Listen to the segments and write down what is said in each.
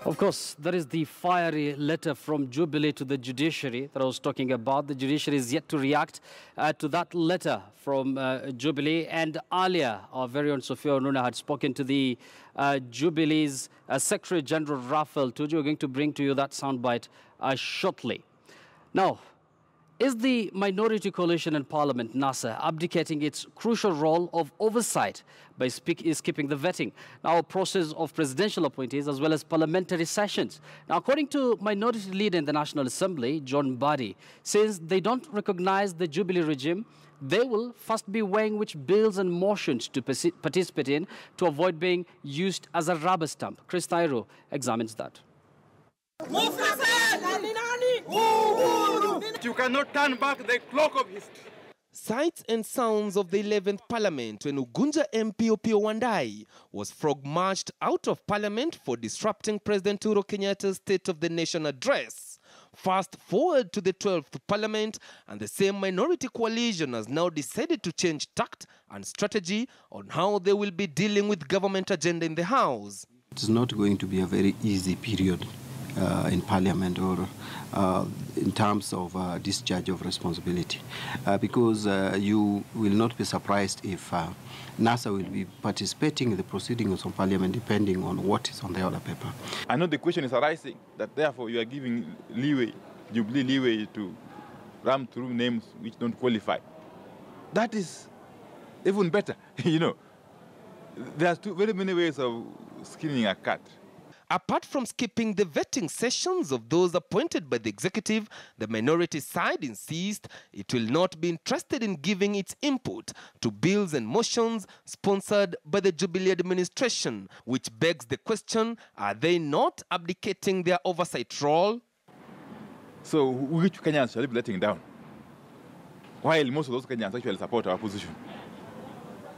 Of course, there is the fiery letter from Jubilee to the judiciary that I was talking about. The judiciary is yet to react to that letter from Jubilee. And earlier, our very own Sophia Onuna had spoken to the Jubilee's Secretary General Raphael Tuju. We're going to bring to you that soundbite shortly. Now, is the minority coalition in Parliament, NASA, abdicating its crucial role of oversight by skipping the vetting, now a process of presidential appointees as well as parliamentary sessions? Now, according to Minority Leader in the National Assembly, John Mbadi, says they don't recognize the Jubilee regime. They will first be weighing which bills and motions to participate in to avoid being used as a rubber stamp. Chris Thairo examines that. You cannot turn back the clock of history. Sights and sounds of the 11th Parliament when Ugunja MP Opiyo Wandayi was frog-marched out of Parliament for disrupting President Uhuru Kenyatta's State of the Nation address. Fast forward to the 12th Parliament, and the same minority coalition has now decided to change tact and strategy on how they will be dealing with government agenda in the House. It's not going to be a very easy period in Parliament or in terms of discharge of responsibility, because you will not be surprised if NASA will be participating in the proceedings of Parliament depending on what is on the other paper. I know the question is arising that therefore you are giving leeway, Jubilee leeway to ram through names which don't qualify. That is even better. You know, there are very many ways of skinning a cat. Apart from skipping the vetting sessions of those appointed by the executive, the minority side insists it will not be interested in giving its input to bills and motions sponsored by the Jubilee administration, which begs the question, are they not abdicating their oversight role? So which Kenyans shall be letting down? While most of those Kenyans actually support our position.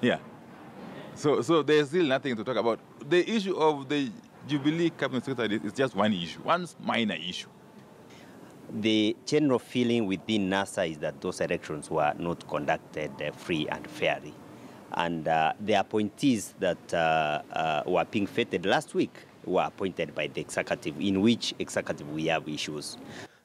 Yeah. So there's still nothing to talk about. The issue of the Jubilee Cabinet Secretary is just one issue, one minor issue. The general feeling within NASA is that those elections were not conducted free and fairly. And the appointees that were being vetted last week were appointed by the executive, in which executive we have issues.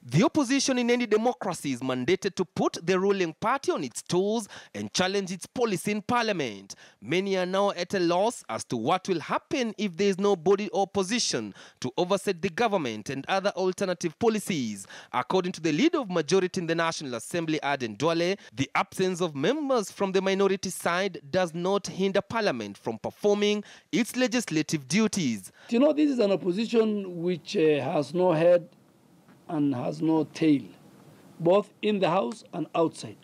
The opposition in any democracy is mandated to put the ruling party on its toes and challenge its policy in Parliament. Many are now at a loss as to what will happen if there is no body or position to oversee the government and other alternative policies. According to the leader of majority in the National Assembly, Aden Duly, the absence of members from the minority side does not hinder Parliament from performing its legislative duties. You know, this is an opposition which has no head and has no tail, both in the House and outside.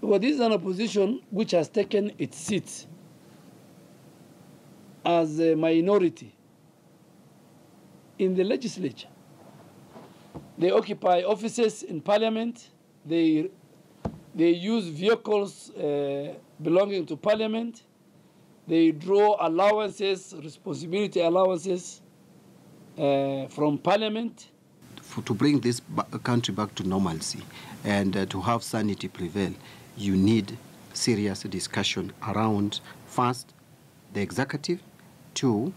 Because this is an opposition which has taken its seats as a minority in the legislature. They occupy offices in Parliament. They use vehicles belonging to Parliament. They draw allowances, responsibility allowances, from Parliament. To bring this country back to normalcy and to have sanity prevail, you need serious discussion around, first, the executive. Two,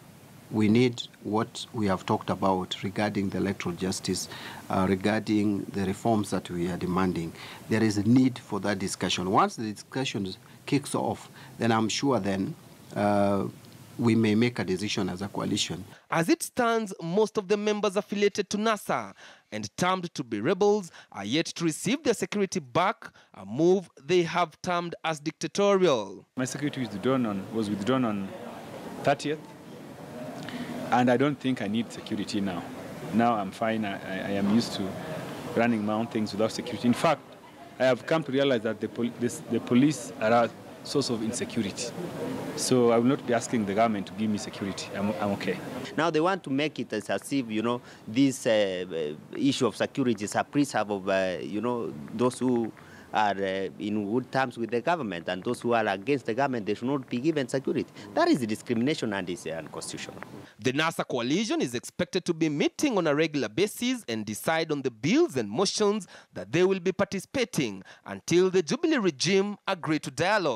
we need what we have talked about regarding the electoral justice, regarding the reforms that we are demanding. There is a need for that discussion. Once the discussion kicks off, then I'm sure then we may make a decision as a coalition. As it stands, most of the members affiliated to NASA and termed to be rebels are yet to receive their security back, a move they have termed as dictatorial. My security was withdrawn on 30th, and I don't think I need security now. Now I'm fine. I am used to running my own things without security. In fact, I have come to realize that the police are a source of insecurity. So I will not be asking the government to give me security. I'm okay. Now they want to make it as if, you know, this issue of security is a preserve of, you know, those who are in good terms with the government, and those who are against the government, they should not be given security. That is discrimination and is unconstitutional. The NASA coalition is expected to be meeting on a regular basis and decide on the bills and motions that they will be participating until the Jubilee regime agree to dialogue.